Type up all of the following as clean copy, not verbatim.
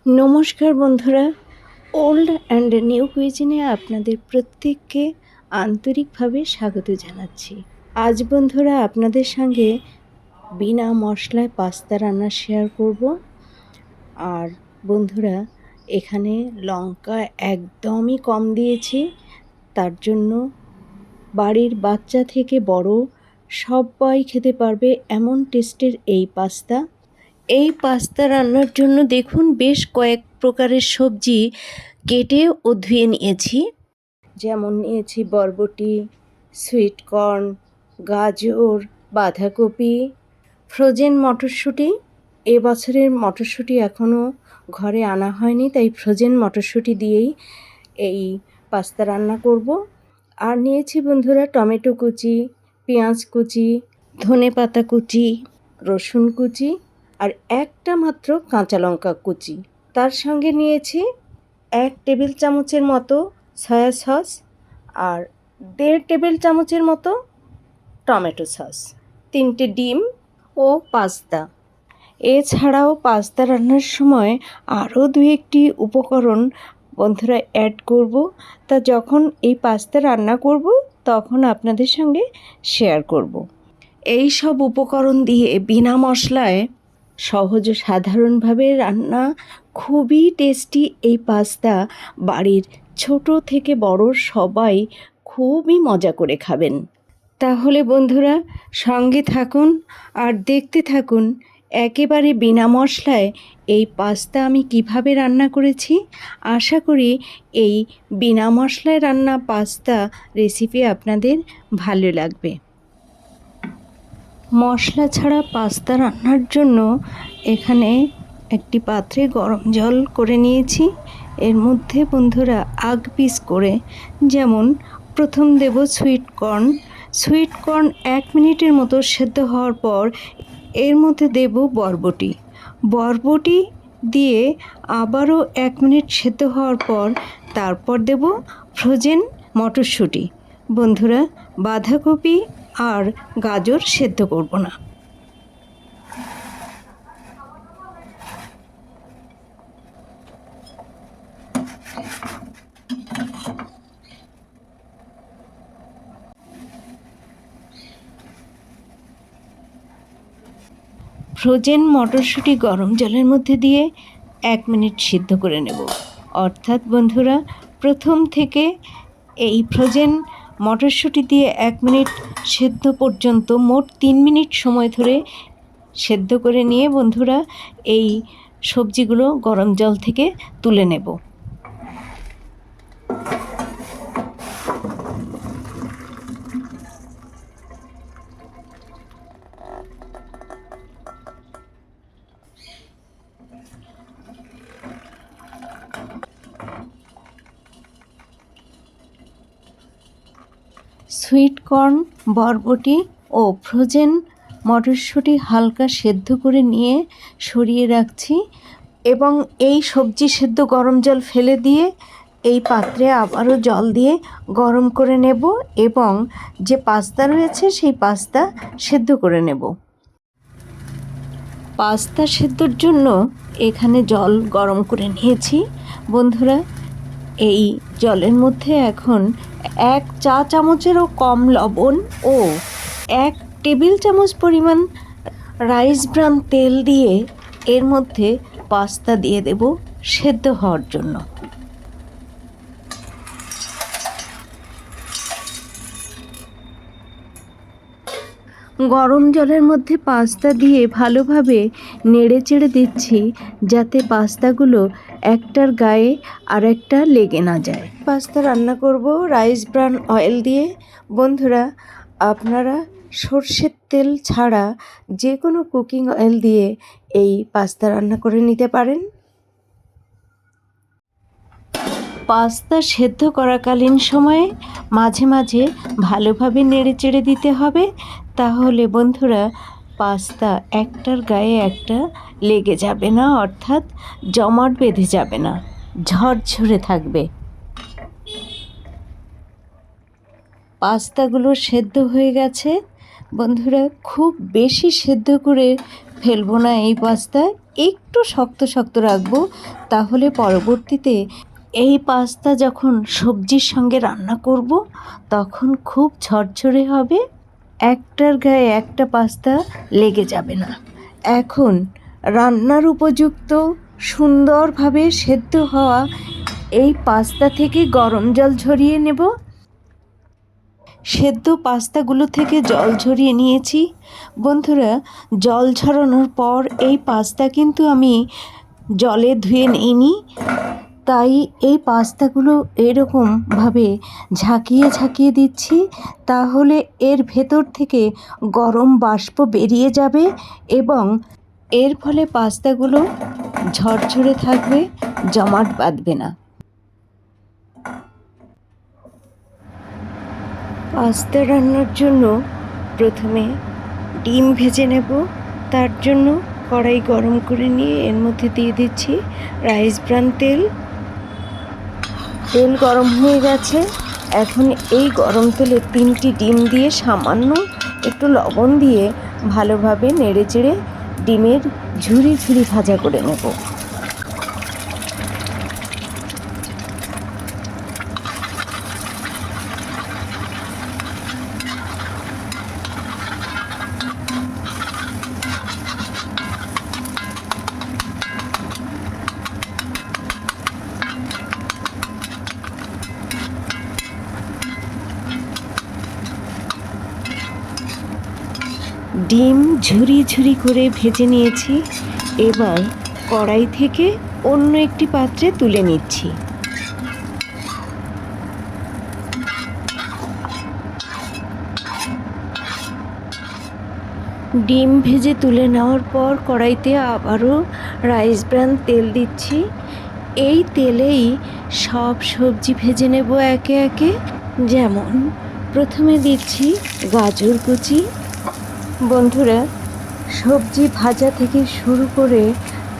নমস্কার বন্ধুরা, old and new কুইজিনে আপনাদের প্রত্যেককে আন্তরিকভাবে স্বাগত জানাচ্ছি। আজ বন্ধুরা আপনাদের সঙ্গে বিনা মশলায় পাস্তা রান্না শেয়ার করব। আর বন্ধুরা, এখানে লঙ্কা একদমই কম দিয়েছি, তার জন্য বাড়ির বাচ্চা থেকে বড় সবাই খেতে পারবে এমন টেস্টের এই পাস্তা। এই পাস্তা রান্নার জন্য দেখুন বেশ কয়েক প্রকারের সবজি কেটে ও ধুয়ে নিয়েছি। যেমন নিয়েছি বরবটি, সুইট কর্ন, গাজর, বাঁধাকপি, ফ্রোজেন মটরশুঁটি। এবছরের মটরশুঁটি এখনও ঘরে আনা হয়নি, তাই ফ্রোজেন মটরশুঁটি দিয়েই এই পাস্তা রান্না করব। আর নিয়েছি বন্ধুরা টমেটো কুচি, পেঁয়াজ কুচি, ধনেপাতা কুচি, রসুন কুচি আর একটা মাত্র কাঁচা লঙ্কা কুচি। তার সঙ্গে নিয়েছি 1 টেবিল চামচের মতো সয়া সস আর 1.5 টেবিল চামচের মতো টমেটো সস, 3টে ডিম ও পাস্তা। এছাড়াও পাস্তা রান্নার সময় আরও 2-1টি উপকরণ বন্ধুরা অ্যাড করব, তা যখন এই পাস্তা রান্না করব তখন আপনাদের সঙ্গে শেয়ার করব। এই সব উপকরণ দিয়ে বিনা মশলায় সহজ ও সাধারণভাবে রান্না খুবই টেস্টি এই পাস্তা বাড়ির ছোট থেকে বড় সবাই খুবই মজা করে খাবেন। তাহলে বন্ধুরা সঙ্গে থাকুন আর দেখতে থাকুন একেবারে বিনা মশলায় এই পাস্তা আমি কিভাবে রান্না করেছি। আশা করি এই বিনা মশলায় রান্না পাস্তা রেসিপি আপনাদের ভালো লাগবে। মশলা ছাড়া পাস্তা রান্নার জন্য এখানে একটি পাত্রে গরম জল করে নিয়েছি। এর মধ্যে বন্ধুরা আগ পিস করে, যেমন প্রথম দেব সুইট কর্ন 1 মিনিটের মতো সেদ্ধ হওয়ার পর এর মধ্যে দেব বরবটি দিয়ে আবারও 1 মিনিট সেদ্ধ হওয়ার পর তারপর দেব ফ্রোজেন মটরশুঁটি। বন্ধুরা, বাঁধাকপি আর গাজর সেদ্ধ করব না। ফ্রোজেন মটরশুঁটি গরম জলের মধ্যে দিয়ে 1 মিনিট সিদ্ধ করে নেব। অর্থাৎ বন্ধুরা, প্রথম থেকে এই ফ্রোজেন মটরশুঁটি দিয়ে 1 মিনিট সেদ্ধ পর্যন্ত মোট 3 মিনিট সময় ধরে সেদ্ধ করে নিয়ে বন্ধুরা এই সবজিগুলো গরম জল থেকে তুলে নেব। সুইট কর্ন, বরবটি ও ফ্রোজেন মটরশুঁটি হালকা সেদ্ধ করে নিয়ে সরিয়ে রাখছি এবং এই সবজি সেদ্ধ গরম জল ফেলে দিয়ে এই পাত্রে আবারও জল দিয়ে গরম করে নেব এবং যে পাস্তা রয়েছে সেই পাস্তা সেদ্ধ করে নেব। পাস্তা সেদ্ধর জন্য এখানে জল গরম করে নিয়েছি। বন্ধুরা, এই জলের মধ্যে এখন 1 চা চামচেরও কম লবণ ও 1 টেবিল চামচ পরিমাণ রাইস ব্রান তেল দিয়ে এর মধ্যে পাস্তা দিয়ে দেব সেদ্ধ হওয়ার জন্য। গরম জলের মধ্যে পাস্তা দিয়ে ভালোভাবে নেড়ে চেড়ে দিচ্ছি, যাতে পাস্তাগুলো একটার গায়ে আর একটা লেগে না যায়। পাস্তা রান্না করব রাইস ব্রান অয়েল দিয়ে। বন্ধুরা, আপনারা সর্ষের তেল ছাড়া যে কোনো কুকিং অয়েল দিয়ে এই পাস্তা রান্না করে নিতে পারেন। পাস্তা সেদ্ধ করাকালীন সময়ে মাঝে মাঝে ভালোভাবে নেড়ে চেড়ে দিতে হবে, তাহলে বন্ধুরা পাস্তা একটার গায়ে একটা লেগে যাবে না, অর্থাৎ জমাট বেঁধে যাবে না, ঝরঝরে থাকবে। পাস্তাগুলো সেদ্ধ হয়ে গেছে। বন্ধুরা, খুব বেশি সেদ্ধ করে ফেলবো না এই পাস্তায়, একটু শক্ত শক্ত রাখবো, তাহলে পরবর্তীতে এই পাস্তা যখন সবজির সঙ্গে রান্না করব তখন খুব ঝরঝরে হবে, একটার গায়ে একটা পাস্তা লেগে যাবে না। এখন রান্নার উপযুক্ত সুন্দরভাবে সেদ্ধ হওয়া এই পাস্তা থেকে গরম জল ঝরিয়ে নেব। সেদ্ধ পাস্তাগুলো থেকে জল ঝরিয়ে নিয়েছি। বন্ধুরা, জল ঝরানোর পর এই পাস্তা কিন্তু আমি জলে ধুয়ে নিইনি, তাই এই পাস্তাগুলো এরকমভাবে ঝাঁকিয়ে ঝাঁকিয়ে দিচ্ছি, তাহলে এর ভেতর থেকে গরম বাষ্প বেরিয়ে যাবে এবং এর ফলে পাস্তাগুলো ঝরঝরে থাকবে, জমাট বাঁধবে না। পাস্তা রান্নার জন্য প্রথমে ডিম ভেজে নেব। তার জন্য কড়াই গরম করে নিয়ে এর মধ্যে দিয়ে দিচ্ছি রাইস ব্রান তেল। তেল গরম হয়ে গেছে। এখন এই গরম তেলে 3টি ডিম দিয়ে সামান্য একটু লবণ দিয়ে ভালোভাবে নেড়েচেড়ে ডিমের ঝুরি ঝুরি ভাজা করে নেব। ডিম ঝুরি ঝুরি করে ভেজে নিয়েছি। এবার কড়াই থেকে অন্য একটি পাত্রে তুলে নিচ্ছি। ডিম ভেজে তুলে নেওয়ার পর কড়াইতে আবারও রাইস ব্রান তেল দিচ্ছি। এই তেলেই সব সবজি ভেজে নেব একে একে। যেমন প্রথমে দিচ্ছি গাজর কুচি। বন্ধুরা, সবজি ভাজা থেকে শুরু করে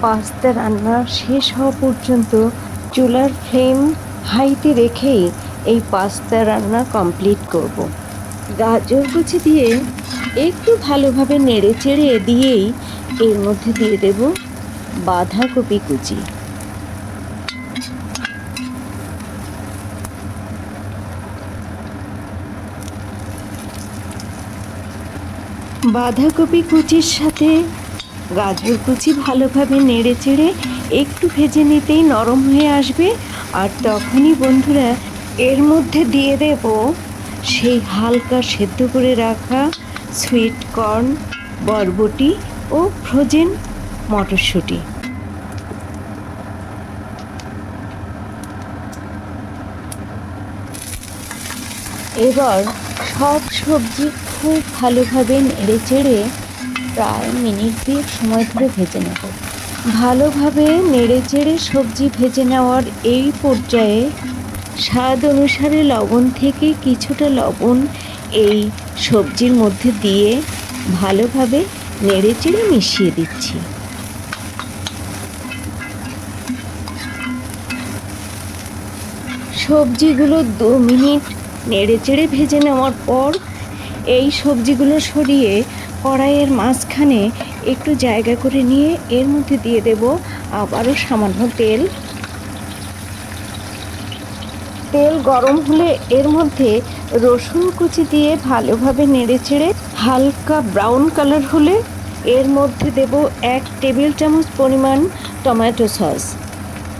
পাস্তা রান্না শেষ হওয়া পর্যন্ত চুলার ফ্লেম হাইতে রেখেই এই পাস্তা রান্না কমপ্লিট করব। গাজর কুচি দিয়ে একটু ভালোভাবে নেড়ে চেড়ে দিয়েই এর মধ্যে দিয়ে দেব বাঁধাকপি কুচি। বাঁধাকপি কুচির সাথে গাজর কুচি ভালোভাবে নেড়ে চেড়ে একটু ভেজে নিতেই নরম হয়ে আসবে। আর তখনই বন্ধুরা এর মধ্যে দিয়ে দেব সেই হালকা সেদ্ধ করে রাখা সুইট কর্ন, বরবটি ও ফ্রোজেন মটরশুঁটি। এবার সব সবজি খুব ভালোভাবে নেড়ে চেড়ে প্রায় মিনিট 2 সময় ধরে ভেজে নেব। ভালোভাবে নেড়ে চেড়ে সবজি ভেজে নেওয়ার এই পর্যায়ে স্বাদ অনুসারে লবণ থেকে কিছুটা লবণ এই সবজির মধ্যে দিয়ে ভালোভাবে নেড়ে চেড়ে মিশিয়ে দিচ্ছি। সবজিগুলো 2 মিনিট নেড়ে চেড়ে ভেজে নেওয়ার পর এই সবজিগুলো সরিয়ে কড়াইয়ের মাঝখানে একটু জায়গা করে নিয়ে এর মধ্যে দিয়ে দেব আবারও সামান্য তেল। তেল গরম হলে এর মধ্যে রসুন কুচি দিয়ে ভালোভাবে নেড়ে চেড়ে হালকা ব্রাউন কালার হলে এর মধ্যে দেব 1 টেবিল চামচ পরিমাণ টমেটো সস।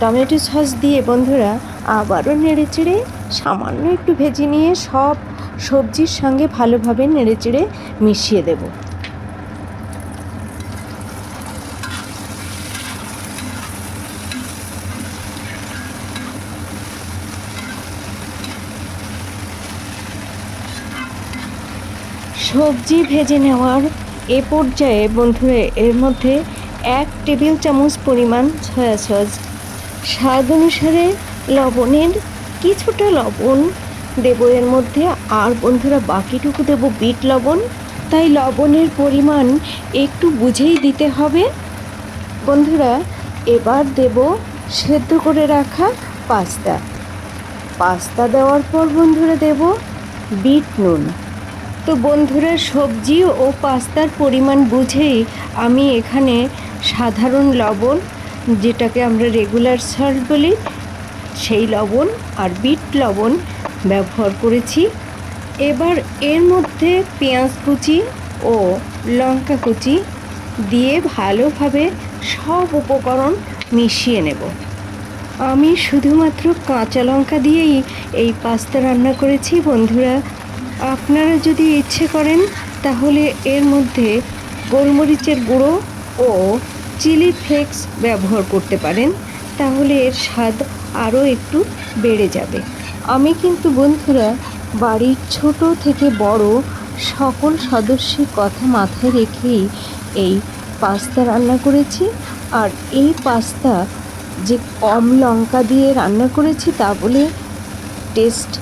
টমেটো সস দিয়ে বন্ধুরা আবারও নেড়ে চেড়ে সামান্য একটু ভেজে নিয়ে সব সবজির সঙ্গে ভালোভাবে নেড়ে চেড়ে মিশিয়ে দেব। সবজি ভেজে নেওয়ার এ পর্যায়ে বন্ধুরা এর মধ্যে 1 টেবিল চামচ পরিমাণ সয়া সস, স্বাদ অনুসারে লবণের কিছুটা লবণ দেব এর মধ্যে। আর বন্ধুরা বাকিটুকু দেব বিট লবণ, তাই লবণের পরিমাণ একটু বুঝেই দিতে হবে। বন্ধুরা এবার দেব সেদ্ধ করে রাখা পাস্তা। পাস্তা দেওয়ার পর বন্ধুরা দেব বিট নুন। তো বন্ধুরা সবজি ও পাস্তার পরিমাণ বুঝেই আমি এখানে সাধারণ লবণ, যেটাকে আমরা রেগুলার সল্ট বলি, সেই লবণ আর বিট লবণ ব্যবহার করেছি। এবার এর মধ্যে পেঁয়াজ কুচি ও লঙ্কা কুচি দিয়ে ভালোভাবে সব উপকরণ মিশিয়ে নেব। আমি শুধুমাত্র কাঁচা লঙ্কা দিয়েই এই পাস্তা রান্না করেছি বন্ধুরা। আপনারা যদি ইচ্ছে করেন তাহলে এর মধ্যে গোলমরিচের গুঁড়ো ও চিলি ফ্লেক্স ব্যবহার করতে পারেন, তাহলে এর স্বাদ আরও একটু বেড়ে যাবে। আমি কিন্তু বন্ধুরা বাড়ির ছোট থেকে বড় সকল সদস্যের কথা মাথায় রেখেই এই পাস্তা রান্না করেছি। আর এই পাস্তা যে কম লঙ্কা দিয়ে রান্না করেছি তা বলে টেস্ট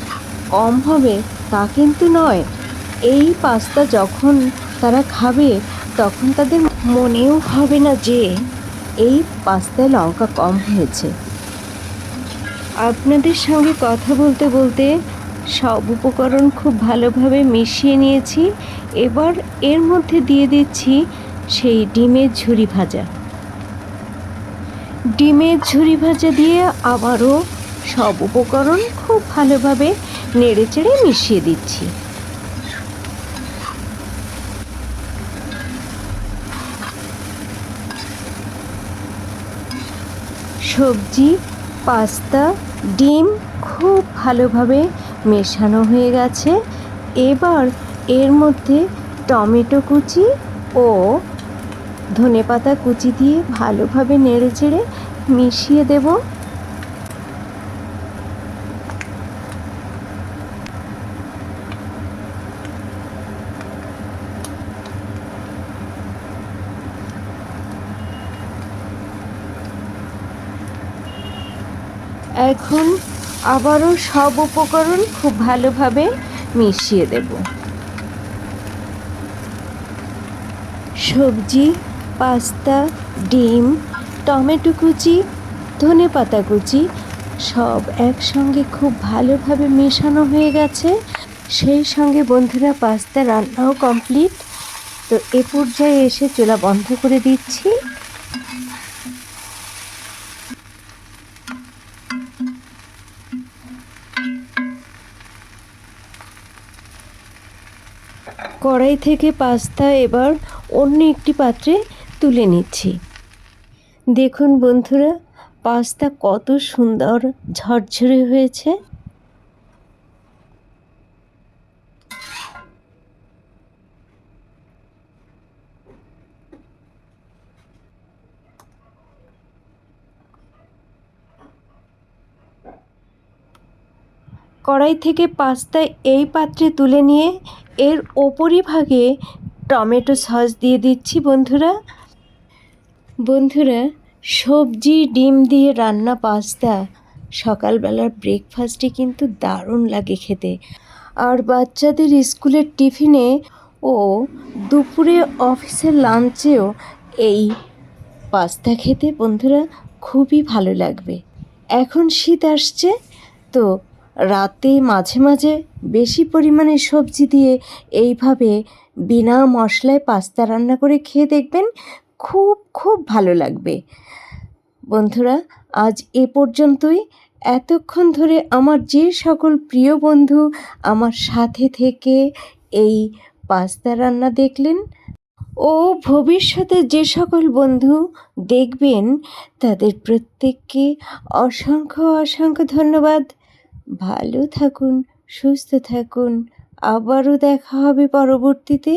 কম হবে তা কিন্তু নয়। এই পাস্তা যখন তারা খাবে তখন তাদের মনেও হবে না যে এই পাস্তায় লঙ্কা কম হয়েছে। আপনাদের সঙ্গে কথা বলতে বলতে সব উপকরণ খুব ভালোভাবে মিশিয়ে নিয়েছি। এবার এর মধ্যে দিয়ে দিচ্ছি সেই ডিমের ঝুরি ভাজা। ডিমের ঝুরি ভাজা দিয়ে আবারও সব উপকরণ খুব ভালোভাবে নেড়েচেড়ে মিশিয়ে দিচ্ছি। সবজি, পাস্তা, ডিম খুব ভালোভাবে মেশানো হয়ে গেছে। এবার এর মধ্যে টমেটো কুচি ও ধনেপাতা কুচি দিয়ে ভালোভাবে নেড়েচেড়ে মিশিয়ে দেব। এখন আবারও সব উপকরণ খুব ভালোভাবে মিশিয়ে দেব। সবজি, পাস্তা, ডিম, টমেটো কুচি, ধনেপাতা কুচি সব একসঙ্গে খুব ভালোভাবে মেশানো হয়ে গেছে। সেই সঙ্গে বন্ধুরা পাস্তা রান্নাও কমপ্লিট। তো এ পর্যায়ে এসে চুলা বন্ধ করে দিচ্ছি। কড়াই থেকে পাস্তা এবার অন্য একটি পাত্রে তুলে নিচ্ছি। দেখুন বন্ধুরা, পাস্তা কত সুন্দর ঝরঝরে হয়েছে। কড়াই থেকে পাস্তা এই পাত্রে তুলে নিয়ে এর ওপরিভাগে টমেটো সস দিয়ে দিচ্ছি বন্ধুরা। সবজি ডিম দিয়ে রান্না পাস্তা সকালবেলার ব্রেকফাস্টে কিন্তু দারুণ লাগে খেতে। আর বাচ্চাদের স্কুলের টিফিনে ও দুপুরে অফিসের লাঞ্চেও এই পাস্তা খেতে বন্ধুরা খুবই ভালো লাগবে। এখন শীত আসছে, তো রাতে মাঝে মাঝে বেশি পরিমাণে সবজি দিয়ে এইভাবে বিনা মশলায় পাস্তা রান্না করে খেয়ে দেখবেন, খুব খুব ভালো লাগবে। বন্ধুরা, আজ এ পর্যন্তই। এতক্ষণ ধরে আমার যে সকল প্রিয় বন্ধু আমার সাথে থেকে এই পাস্তা রান্না দেখলেন ও ভবিষ্যতে যে সকল বন্ধু দেখবেন, তাদের প্রত্যেককে অসংখ্য অসংখ্য ধন্যবাদ। ভালো থাকুন, সুস্থ থাকুন। আবারও দেখা হবে পরবর্তীতে।